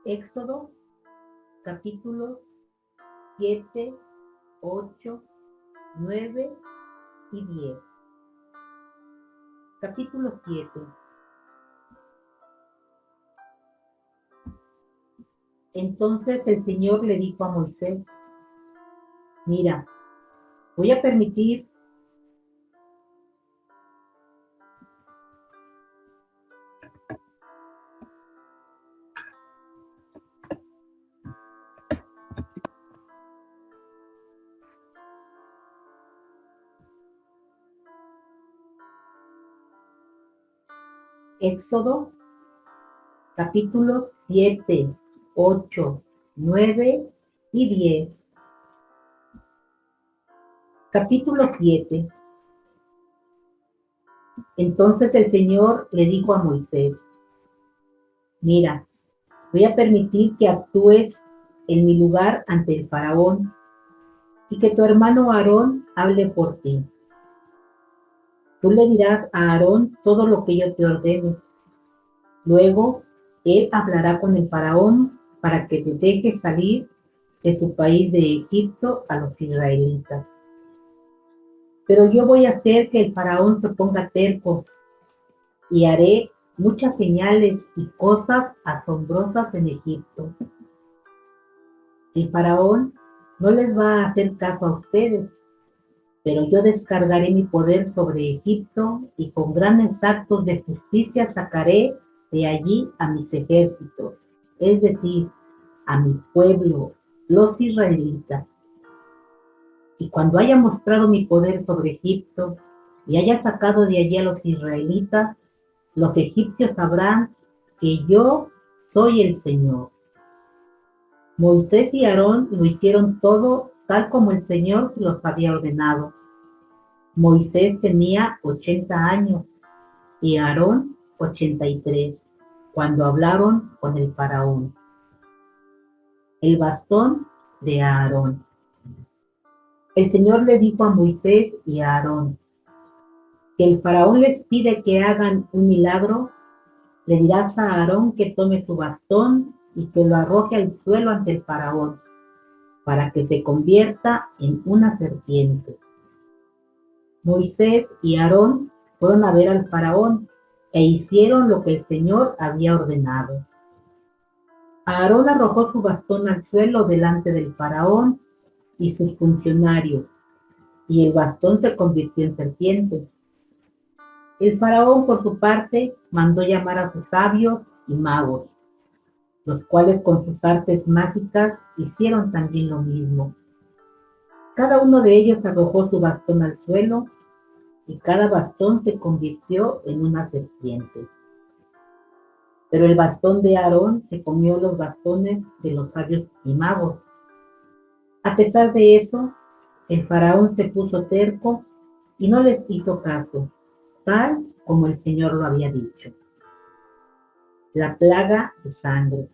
Éxodo, capítulos 7, 8, 9 y 10. Capítulo 7. Entonces el Señor le dijo a Moisés: mira, voy a permitir Éxodo, capítulos 7, 8, 9 y 10. Capítulo 7. Entonces el Señor le dijo a Moisés: mira, voy a permitir que actúes en mi lugar ante el faraón y que tu hermano Aarón hable por ti. Tú le dirás a Aarón todo lo que yo te ordene. Luego, él hablará con el faraón para que te deje salir de su país de Egipto a los israelitas. Pero yo voy a hacer que el faraón se ponga terco y haré muchas señales y cosas asombrosas en Egipto. El faraón no les va a hacer caso a ustedes, pero yo descargaré mi poder sobre Egipto y con grandes actos de justicia sacaré de allí a mis ejércitos, es decir, a mi pueblo, los israelitas. Y cuando haya mostrado mi poder sobre Egipto y haya sacado de allí a los israelitas, los egipcios sabrán que yo soy el Señor. Moisés y Aarón lo hicieron todo tal como el Señor los había ordenado. Moisés tenía 80 años y Aarón 83, cuando hablaron con el faraón. El bastón de Aarón. El Señor le dijo a Moisés y a Aarón: si el faraón les pide que hagan un milagro, le dirás a Aarón que tome su bastón y que lo arroje al suelo ante el faraón, para que se convierta en una serpiente. Moisés y Aarón fueron a ver al faraón e hicieron lo que el Señor había ordenado. Aarón arrojó su bastón al suelo delante del faraón y sus funcionarios, y el bastón se convirtió en serpiente. El faraón, por su parte, mandó llamar a sus sabios y magos, los cuales con sus artes mágicas hicieron también lo mismo. Cada uno de ellos arrojó su bastón al suelo y cada bastón se convirtió en una serpiente. Pero el bastón de Aarón se comió los bastones de los sabios y magos. A pesar de eso, el faraón se puso terco y no les hizo caso, tal como el Señor lo había dicho. La plaga de sangre.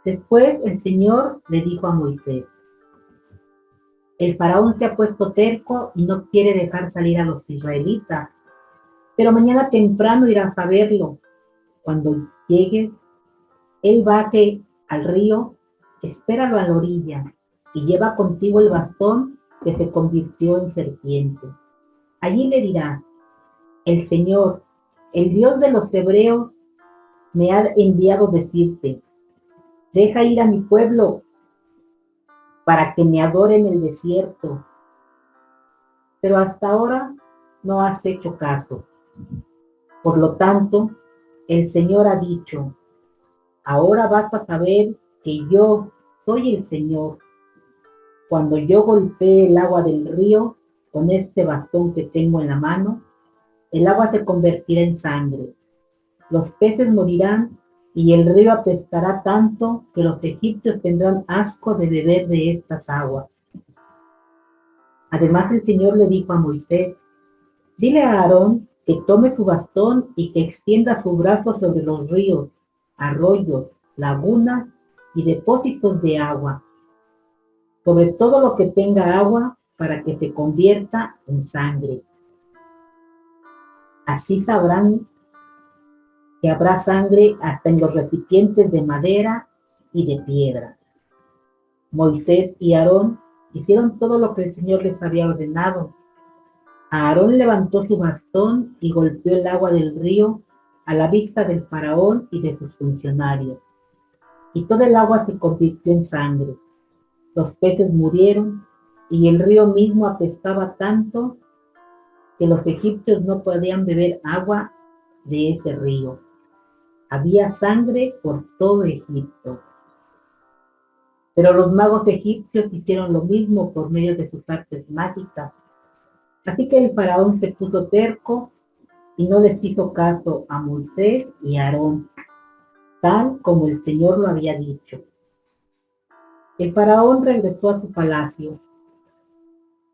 Después el Señor le dijo a Moisés: el faraón se ha puesto terco y no quiere dejar salir a los israelitas, pero mañana temprano irás a verlo. Cuando llegues, él baje al río, espéralo a la orilla y lleva contigo el bastón que se convirtió en serpiente. Allí le dirás: el Señor, el Dios de los hebreos, me ha enviado decirte: deja ir a mi pueblo para que me adore en el desierto. Pero hasta ahora no has hecho caso. Por lo tanto, el Señor ha dicho: ahora vas a saber que yo soy el Señor. Cuando yo golpee el agua del río con este bastón que tengo en la mano, el agua se convertirá en sangre. Los peces morirán y el río apestará tanto que los egipcios tendrán asco de beber de estas aguas. Además el Señor le dijo a Moisés: dile a Aarón que tome su bastón y que extienda su brazo sobre los ríos, arroyos, lagunas y depósitos de agua, sobre todo lo que tenga agua, para que se convierta en sangre. Así sabrán que habrá sangre hasta en los recipientes de madera y de piedra. Moisés y Aarón hicieron todo lo que el Señor les había ordenado. Aarón levantó su bastón y golpeó el agua del río a la vista del faraón y de sus funcionarios. Y todo el agua se convirtió en sangre. Los peces murieron y el río mismo apestaba tanto que los egipcios no podían beber agua de ese río. Había sangre por todo Egipto. Pero los magos egipcios hicieron lo mismo por medio de sus artes mágicas. Así que el faraón se puso terco y no les hizo caso a Moisés y a Aarón, tal como el Señor lo había dicho. El faraón regresó a su palacio,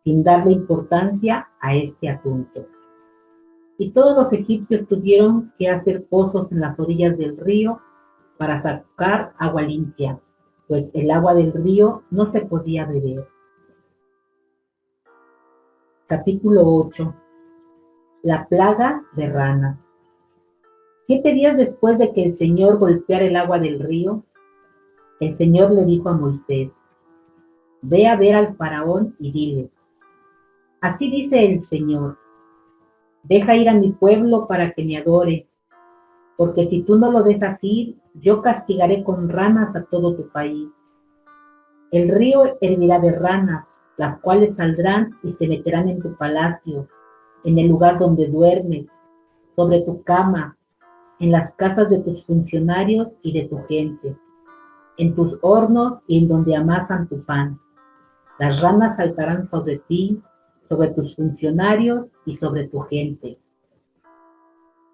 sin darle importancia a este asunto. Y todos los egipcios tuvieron que hacer pozos en las orillas del río para sacar agua limpia, pues el agua del río no se podía beber. Capítulo 8. La plaga de ranas. 7 días después de que el Señor golpeara el agua del río, el Señor le dijo a Moisés: ve a ver al faraón y dile: así dice el Señor, deja ir a mi pueblo para que me adore, porque si tú no lo dejas ir, yo castigaré con ranas a todo tu país. El río hervirá de ranas, las cuales saldrán y se meterán en tu palacio, en el lugar donde duermes, sobre tu cama, en las casas de tus funcionarios y de tu gente, en tus hornos y en donde amasan tu pan. Las ranas saltarán sobre ti, sobre tus funcionarios y sobre tu gente.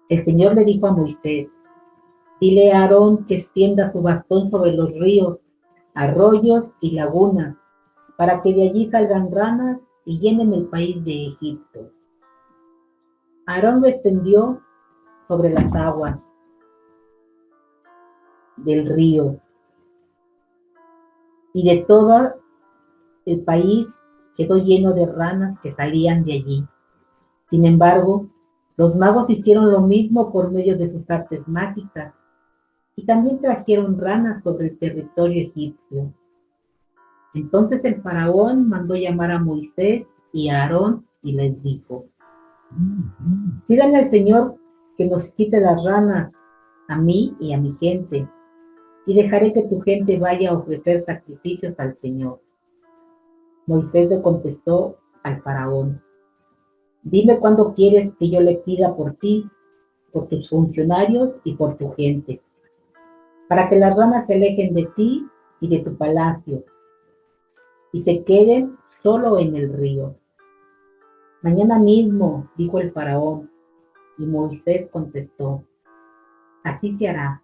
El Señor le dijo a Moisés: dile a Aarón que extienda su bastón sobre los ríos, arroyos y lagunas, para que de allí salgan ranas y llenen el país de Egipto. Aarón lo extendió sobre las aguas del río y de todo el país quedó lleno de ranas que salían de allí. Sin embargo, los magos hicieron lo mismo por medio de sus artes mágicas y también trajeron ranas sobre el territorio egipcio. Entonces el faraón mandó llamar a Moisés y a Aarón y les dijo: pídanle al Señor que nos quite las ranas a mí y a mi gente, y dejaré que tu gente vaya a ofrecer sacrificios al Señor. Moisés le contestó al faraón: dime cuándo quieres que yo le pida por ti, por tus funcionarios y por tu gente, para que las ranas se alejen de ti y de tu palacio, y se queden solo en el río. Mañana mismo, dijo el faraón, y Moisés contestó: así se hará,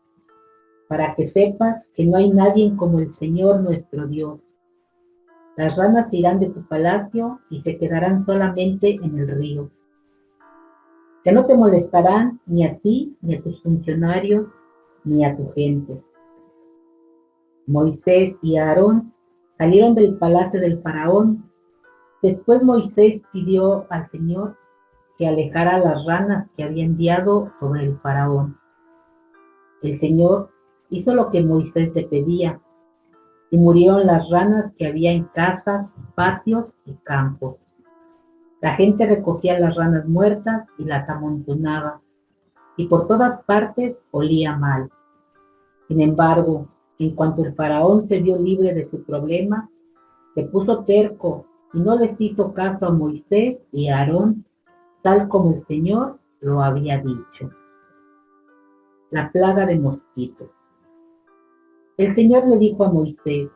para que sepas que no hay nadie como el Señor nuestro Dios. Las ranas irán de tu palacio y se quedarán solamente en el río. Que no te molestarán ni a ti, ni a tus funcionarios, ni a tu gente. Moisés y Aarón salieron del palacio del faraón. Después Moisés pidió al Señor que alejara las ranas que había enviado sobre el faraón. El Señor hizo lo que Moisés le pedía, y murieron las ranas que había en casas, patios y campos. La gente recogía las ranas muertas y las amontonaba, y por todas partes olía mal. Sin embargo, en cuanto el faraón se vio libre de su problema, se puso terco y no les hizo caso a Moisés y a Aarón, tal como el Señor lo había dicho. La plaga de mosquitos. El Señor le dijo a Moisés: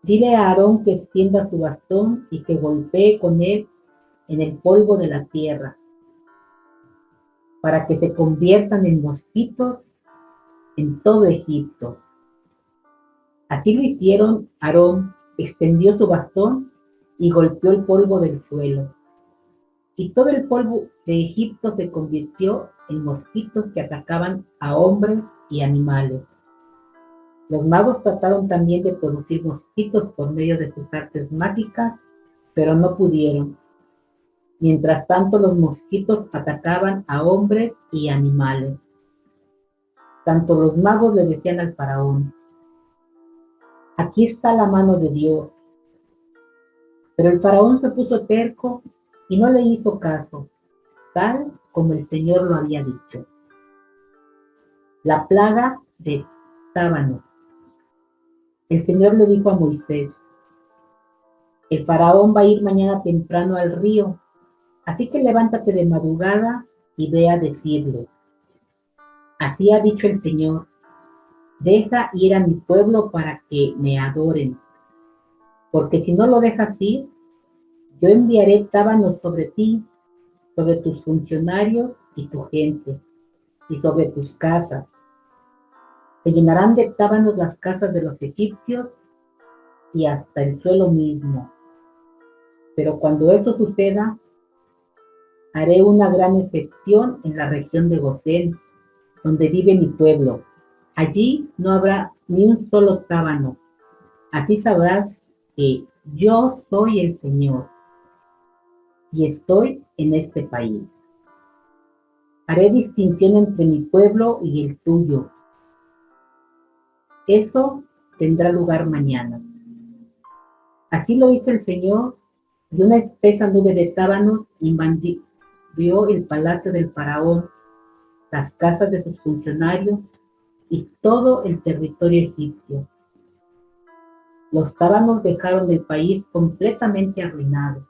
dile a Aarón que extienda su bastón y que golpee con él en el polvo de la tierra, para que se conviertan en mosquitos en todo Egipto. Así lo hicieron. Aarón extendió su bastón y golpeó el polvo del suelo, y todo el polvo de Egipto se convirtió en mosquitos que atacaban a hombres y animales. Los magos trataron también de producir mosquitos por medio de sus artes mágicas, pero no pudieron. Mientras tanto, los mosquitos atacaban a hombres y animales. Tanto los magos le decían al faraón: aquí está la mano de Dios. Pero el faraón se puso terco y no le hizo caso, tal como el Señor lo había dicho. La plaga de tábanos. El Señor le dijo a Moisés: el faraón va a ir mañana temprano al río, así que levántate de madrugada y ve a decirle: así ha dicho el Señor, deja ir a mi pueblo para que me adoren, porque si no lo dejas ir, yo enviaré tábanos sobre ti, sobre tus funcionarios y tu gente, y sobre tus casas. Se llenarán de tábanos las casas de los egipcios y hasta el suelo mismo. Pero cuando eso suceda, haré una gran excepción en la región de Gosén, donde vive mi pueblo. Allí no habrá ni un solo tábano. Así sabrás que yo soy el Señor y estoy en este país. Haré distinción entre mi pueblo y el tuyo. Eso tendrá lugar mañana. Así lo hizo el Señor, y una espesa nube de tábanos invadió el palacio del faraón, las casas de sus funcionarios y todo el territorio egipcio. Los tábanos dejaron el país completamente arruinado.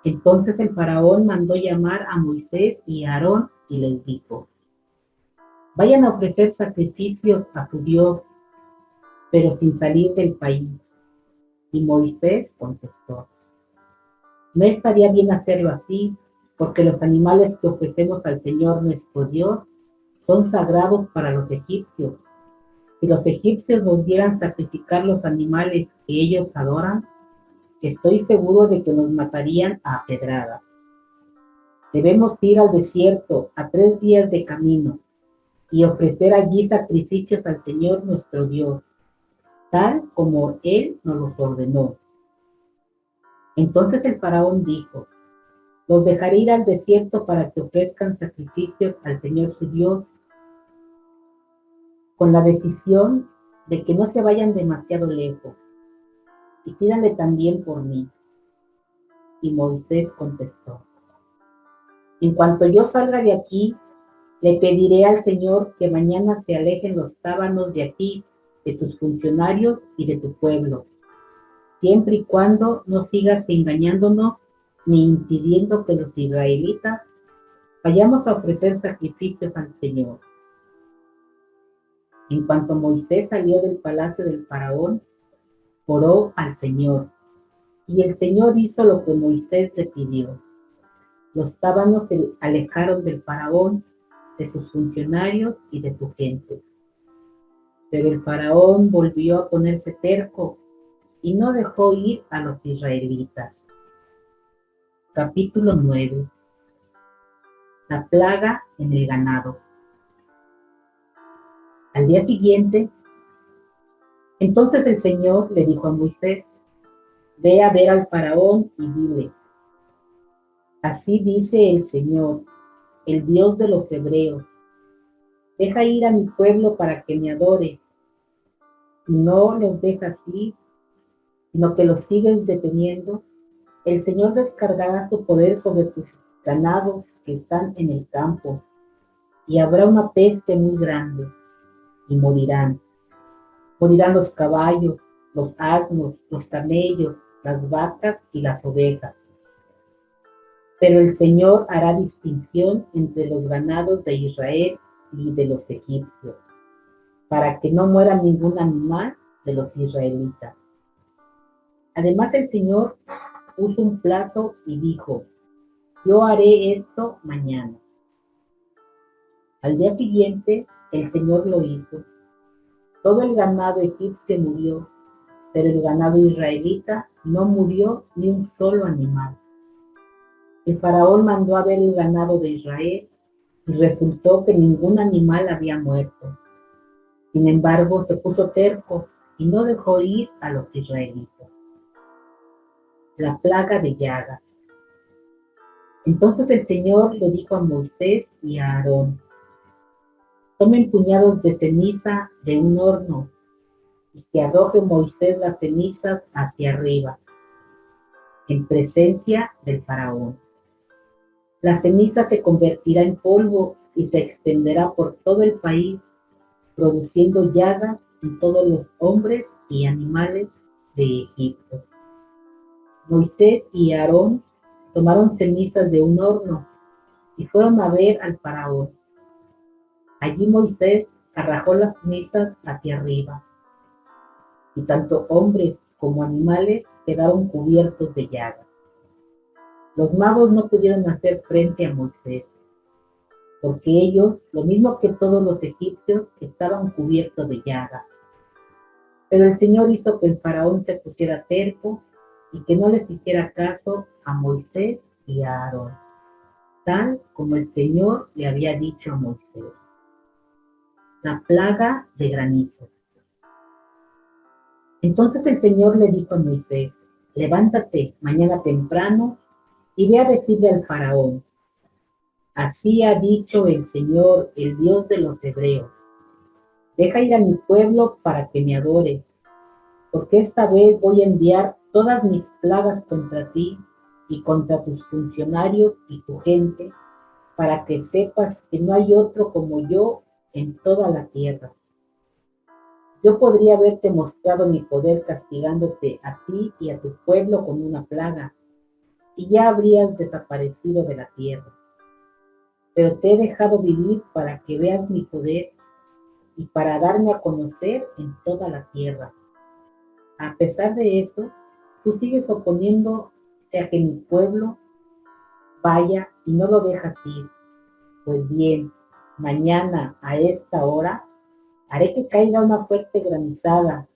Entonces el faraón mandó llamar a Moisés y a Aarón y les dijo: vayan a ofrecer sacrificios a su Dios, pero sin salir del país. Y Moisés contestó: no estaría bien hacerlo así, porque los animales que ofrecemos al Señor nuestro Dios son sagrados para los egipcios. Si los egipcios nos vieran sacrificar los animales que ellos adoran, estoy seguro de que nos matarían a pedradas. Debemos ir al desierto a 3 días de camino y ofrecer allí sacrificios al Señor nuestro Dios, tal como Él nos los ordenó. Entonces el faraón dijo: los dejaré ir al desierto para que ofrezcan sacrificios al Señor su Dios, con la decisión de que no se vayan demasiado lejos, y pídanle también por mí. Y Moisés contestó: en cuanto yo salga de aquí, le pediré al Señor que mañana se alejen los tábanos de aquí, de tus funcionarios y de tu pueblo, siempre y cuando no sigas engañándonos ni impidiendo que los israelitas vayamos a ofrecer sacrificios al Señor. En cuanto Moisés salió del palacio del faraón, oró al Señor, y el Señor hizo lo que Moisés le pidió. Los tábanos se alejaron del faraón, de sus funcionarios y de su gente. Pero el faraón volvió a ponerse terco y no dejó ir a los israelitas. Capítulo 9. La plaga en el ganado. Al día siguiente, entonces el Señor le dijo a Moisés: ve a ver al faraón y dile: así dice el Señor, el Dios de los hebreos, deja ir a mi pueblo para que me adore. Si no los dejas ir, sino que los sigues deteniendo, el Señor descargará su poder sobre tus ganados que están en el campo, y habrá una peste muy grande, y morirán. Morirán los caballos, los asnos, los camellos, las vacas y las ovejas. Pero el Señor hará distinción entre los ganados de Israel y de los egipcios, para que no muera ningún animal de los israelitas. Además el Señor puso un plazo y dijo: yo haré esto mañana. Al día siguiente el Señor lo hizo. Todo el ganado egipcio murió, pero el ganado israelita no murió ni un solo animal. El faraón mandó a ver el ganado de Israel y resultó que ningún animal había muerto. Sin embargo, se puso terco y no dejó ir a los israelitas. La plaga de llagas. Entonces el Señor le dijo a Moisés y a Aarón: tomen puñados de ceniza de un horno y que arroje Moisés las cenizas hacia arriba, en presencia del faraón. La ceniza se convertirá en polvo y se extenderá por todo el país, produciendo llagas en todos los hombres y animales de Egipto. Moisés y Aarón tomaron cenizas de un horno y fueron a ver al faraón. Allí Moisés arrojó las cenizas hacia arriba, y tanto hombres como animales quedaron cubiertos de llagas. Los magos no pudieron hacer frente a Moisés, porque ellos, lo mismo que todos los egipcios, estaban cubiertos de llagas. Pero el Señor hizo que el faraón se pusiera terco y que no les hiciera caso a Moisés y a Aarón, tal como el Señor le había dicho a Moisés. La plaga de granizo. Entonces el Señor le dijo a Moisés: levántate mañana temprano y ve a decirle al faraón: así ha dicho el Señor, el Dios de los hebreos, deja ir a mi pueblo para que me adore, porque esta vez voy a enviar todas mis plagas contra ti y contra tus funcionarios y tu gente, para que sepas que no hay otro como yo en toda la tierra. Yo podría haberte mostrado mi poder castigándote a ti y a tu pueblo con una plaga, y ya habrías desaparecido de la tierra. Pero te he dejado vivir para que veas mi poder y para darme a conocer en toda la tierra. A pesar de eso, tú sigues oponiéndote a que mi pueblo vaya y no lo dejas ir. Pues bien, mañana a esta hora haré que caiga una fuerte granizada,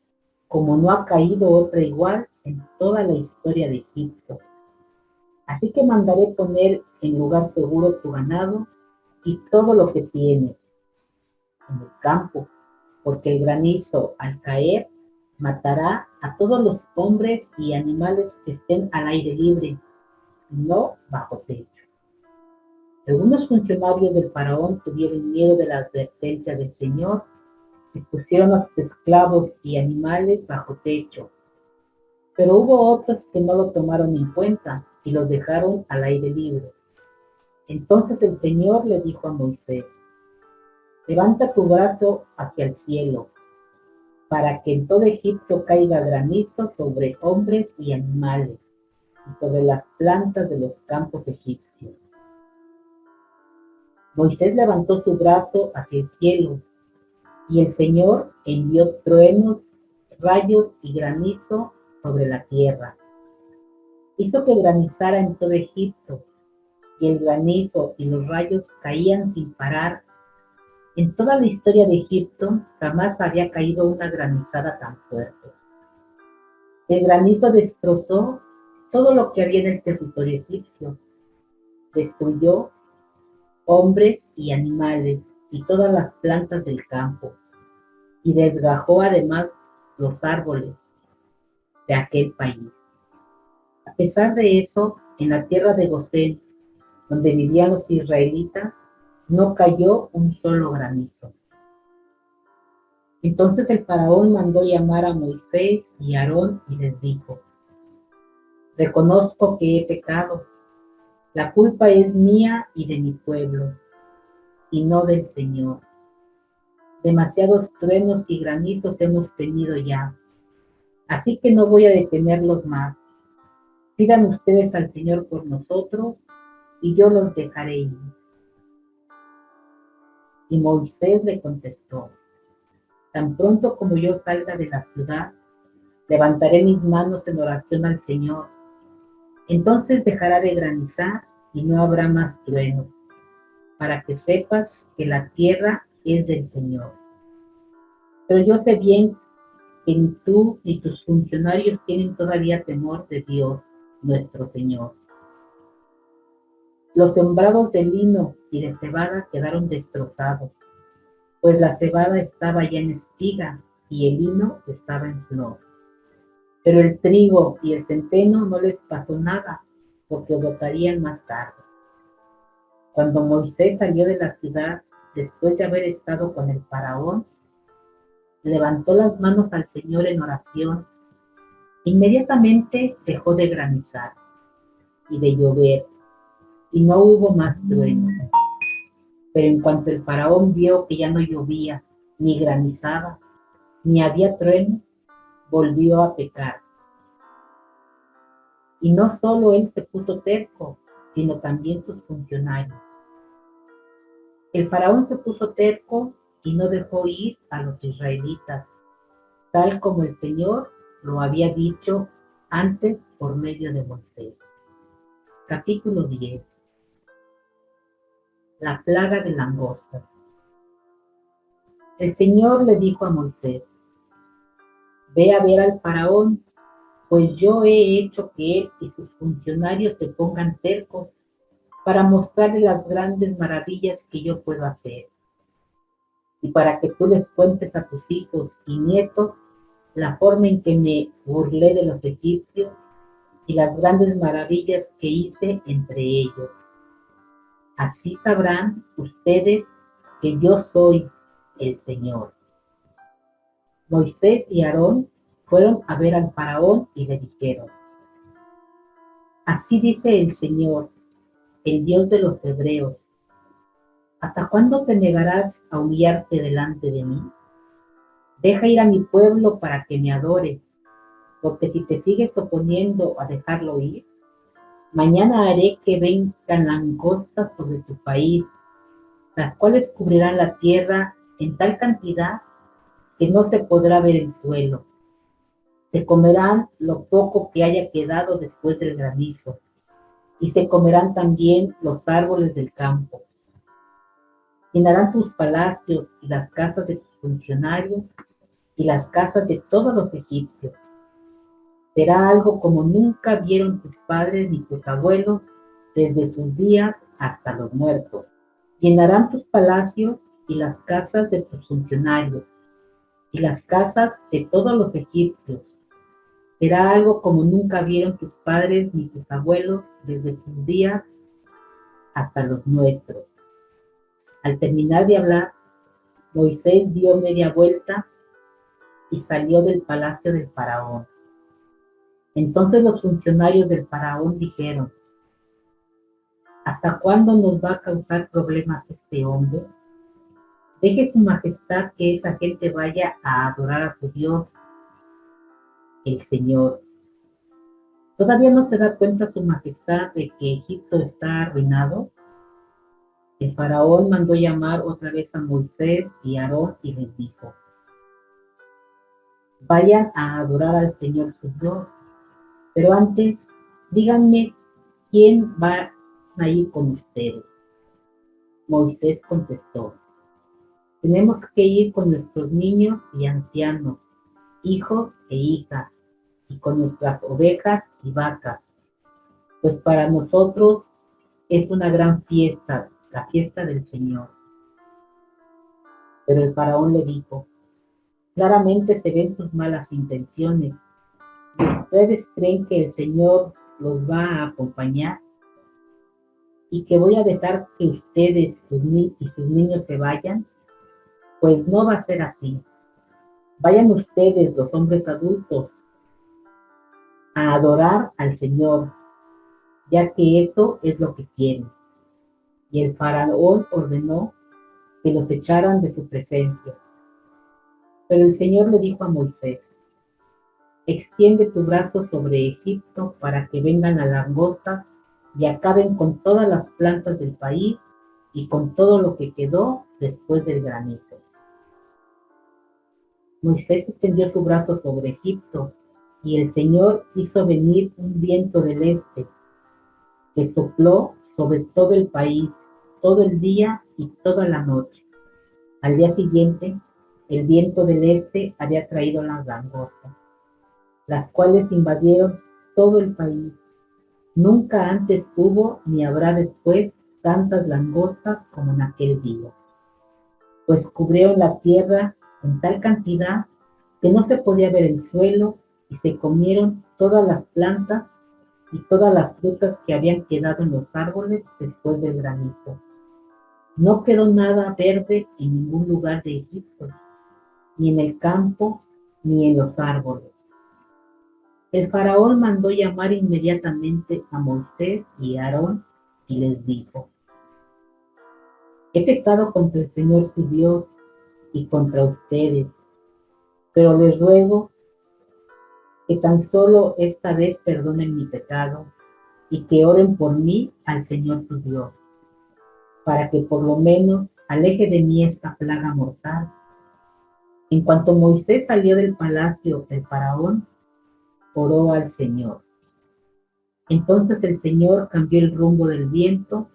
como no ha caído otra igual en toda la historia de Egipto. Así que mandaré poner en lugar seguro tu ganado y todo lo que tienes en el campo, porque el granizo al caer matará a todos los hombres y animales que estén al aire libre, no bajo techo. Algunos funcionarios del faraón tuvieron miedo de la advertencia del Señor y pusieron a sus esclavos y animales bajo techo. Pero hubo otros que no lo tomaron en cuenta y los dejaron al aire libre. Entonces el Señor le dijo a Moisés: levanta tu brazo hacia el cielo, para que en todo Egipto caiga granizo sobre hombres y animales, y sobre las plantas de los campos egipcios. Moisés levantó su brazo hacia el cielo, y el Señor envió truenos, rayos y granizo sobre la tierra. Hizo que granizara en todo Egipto, y el granizo y los rayos caían sin parar. En toda la historia de Egipto jamás había caído una granizada tan fuerte. El granizo destrozó todo lo que había en el territorio egipcio. Destruyó hombres y animales y todas las plantas del campo, y desgajó además los árboles de aquel país. A pesar de eso, en la tierra de Gosén, donde vivían los israelitas, no cayó un solo granizo. Entonces el faraón mandó llamar a Moisés y a Aarón y les dijo: reconozco que he pecado. La culpa es mía y de mi pueblo, y no del Señor. Demasiados truenos y granizos hemos tenido ya, así que no voy a detenerlos más. Pidan ustedes al Señor por nosotros, y yo los dejaré ir. Y Moisés le contestó: tan pronto como yo salga de la ciudad, levantaré mis manos en oración al Señor. Entonces dejará de granizar y no habrá más truenos, para que sepas que la tierra es del Señor. Pero yo sé bien que ni tú ni tus funcionarios tienen todavía temor de Dios, nuestro Señor. Los sembrados de lino y de cebada quedaron destrozados, pues la cebada estaba ya en espiga y el lino estaba en flor. Pero el trigo y el centeno no les pasó nada, porque brotarían más tarde. Cuando Moisés salió de la ciudad, después de haber estado con el faraón, levantó las manos al Señor en oración. Inmediatamente dejó de granizar y de llover, y no hubo más truenos. Pero en cuanto el faraón vio que ya no llovía, ni granizaba, ni había trueno, volvió a pecar. Y no solo él se puso terco, sino también sus funcionarios. El faraón se puso terco y no dejó ir a los israelitas, tal como el Señor lo había dicho antes por medio de Moisés. Capítulo 10. La plaga de langostas. El Señor le dijo a Moisés: ve a ver al faraón, pues yo he hecho que él y sus funcionarios se pongan tercos para mostrarle las grandes maravillas que yo puedo hacer, y para que tú les cuentes a tus hijos y nietos la forma en que me burlé de los egipcios y las grandes maravillas que hice entre ellos. Así sabrán ustedes que yo soy el Señor. Moisés y Aarón fueron a ver al faraón y le dijeron: así dice el Señor, el Dios de los hebreos: ¿hasta cuándo te negarás a humillarte delante de mí? Deja ir a mi pueblo para que me adore, porque si te sigues oponiendo a dejarlo ir, mañana haré que vengan langostas sobre tu país, las cuales cubrirán la tierra en tal cantidad que no se podrá ver el suelo. Se comerán lo poco que haya quedado después del granizo, y se comerán también los árboles del campo. Llenarán tus palacios y las casas de tus funcionarios y las casas de todos los egipcios. Será algo como nunca vieron tus padres ni tus abuelos desde sus días hasta los muertos. Llenarán tus palacios y las casas de tus funcionarios y las casas de todos los egipcios. Será algo como nunca vieron tus padres ni tus abuelos desde sus días hasta los nuestros. Al terminar de hablar, Moisés dio media vuelta y salió del palacio del faraón. Entonces los funcionarios del faraón dijeron: ¿hasta cuándo nos va a causar problemas este hombre? Deje su majestad que esa gente vaya a adorar a su Dios, el Señor. ¿Todavía no se da cuenta su majestad de que Egipto está arruinado? El faraón mandó llamar otra vez a Moisés y a Aarón y les dijo: vayan a adorar al Señor su Dios, pero antes díganme quién va a ir con ustedes. Moisés contestó: tenemos que ir con nuestros niños y ancianos, hijos e hijas, y con nuestras ovejas y vacas, pues para nosotros es una gran fiesta, la fiesta del Señor. Pero el faraón le dijo: claramente se ven sus malas intenciones. ¿Y ustedes creen que el Señor los va a acompañar? ¿Y que voy a dejar que ustedes y sus niños se vayan? Pues no va a ser así. Vayan ustedes, los hombres adultos, a adorar al Señor, ya que eso es lo que quieren. Y el faraón ordenó que los echaran de su presencia. Pero el Señor le dijo a Moisés: extiende tu brazo sobre Egipto para que vengan las langostas y acaben con todas las plantas del país y con todo lo que quedó después del granizo. Moisés extendió su brazo sobre Egipto y el Señor hizo venir un viento del este que sopló sobre todo el país, todo el día y toda la noche. Al día siguiente, el viento del este había traído las langostas, las cuales invadieron todo el país. Nunca antes hubo ni habrá después tantas langostas como en aquel día, pues cubrieron la tierra en tal cantidad que no se podía ver el suelo y se comieron todas las plantas y todas las frutas que habían quedado en los árboles después del granizo. No quedó nada verde en ningún lugar de Egipto, ni en el campo, ni en los árboles. El faraón mandó llamar inmediatamente a Moisés y a Aarón y les dijo: he pecado contra el Señor su Dios y contra ustedes, pero les ruego que tan solo esta vez perdonen mi pecado y que oren por mí al Señor su Dios, para que por lo menos aleje de mí esta plaga mortal. En cuanto Moisés salió del palacio del faraón, oró al Señor. Entonces el Señor cambió el rumbo del viento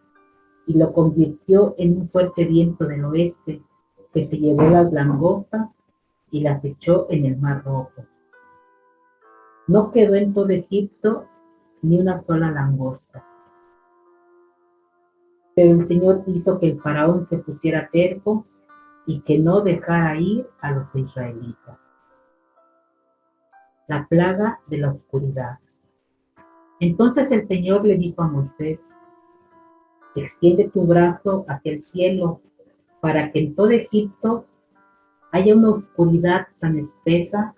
y lo convirtió en un fuerte viento del oeste que se llevó las langostas y las echó en el Mar Rojo. No quedó en todo Egipto ni una sola langosta. Pero el Señor hizo que el faraón se pusiera terco y que no dejara ir a los israelitas. La plaga de la oscuridad. Entonces el Señor le dijo a Moisés: extiende tu brazo hacia el cielo para que en todo Egipto haya una oscuridad tan espesa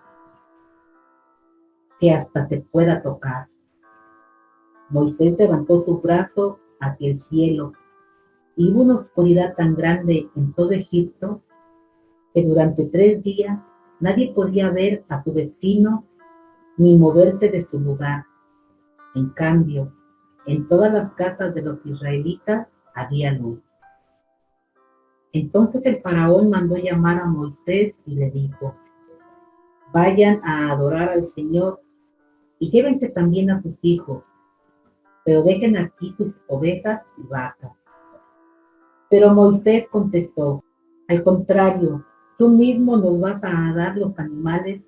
que hasta se pueda tocar. Moisés levantó su brazo hacia el cielo y hubo una oscuridad tan grande en todo Egipto que durante 3 días nadie podía ver a su vecino ni moverse de su lugar. En cambio, en todas las casas de los israelitas había luz. Entonces el faraón mandó llamar a Moisés y le dijo: vayan a adorar al Señor y llévense también a sus hijos, pero dejen aquí sus ovejas y vacas. Pero Moisés contestó: al contrario, tú mismo nos vas a dar los animales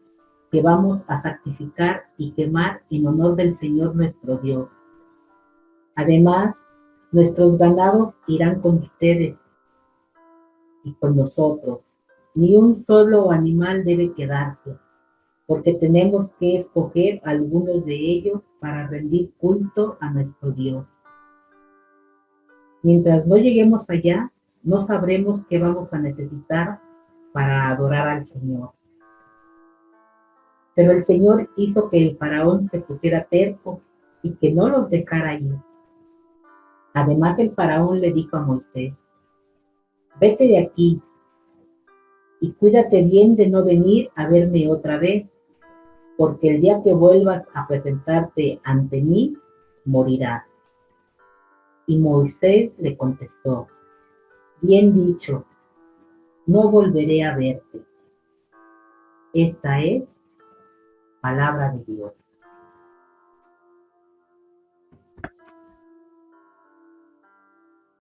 que vamos a sacrificar y quemar en honor del Señor nuestro Dios. Además, nuestros ganados irán con ustedes y con nosotros. Ni un solo animal debe quedarse, porque tenemos que escoger algunos de ellos para rendir culto a nuestro Dios. Mientras no lleguemos allá, no sabremos qué vamos a necesitar para adorar al Señor. Pero el Señor hizo que el faraón se pusiera terco y que no los dejara ir. Además el faraón le dijo a Moisés: vete de aquí y cuídate bien de no venir a verme otra vez, porque el día que vuelvas a presentarte ante mí, morirás. Y Moisés le contestó: bien dicho, no volveré a verte. Esta es palabra de Dios.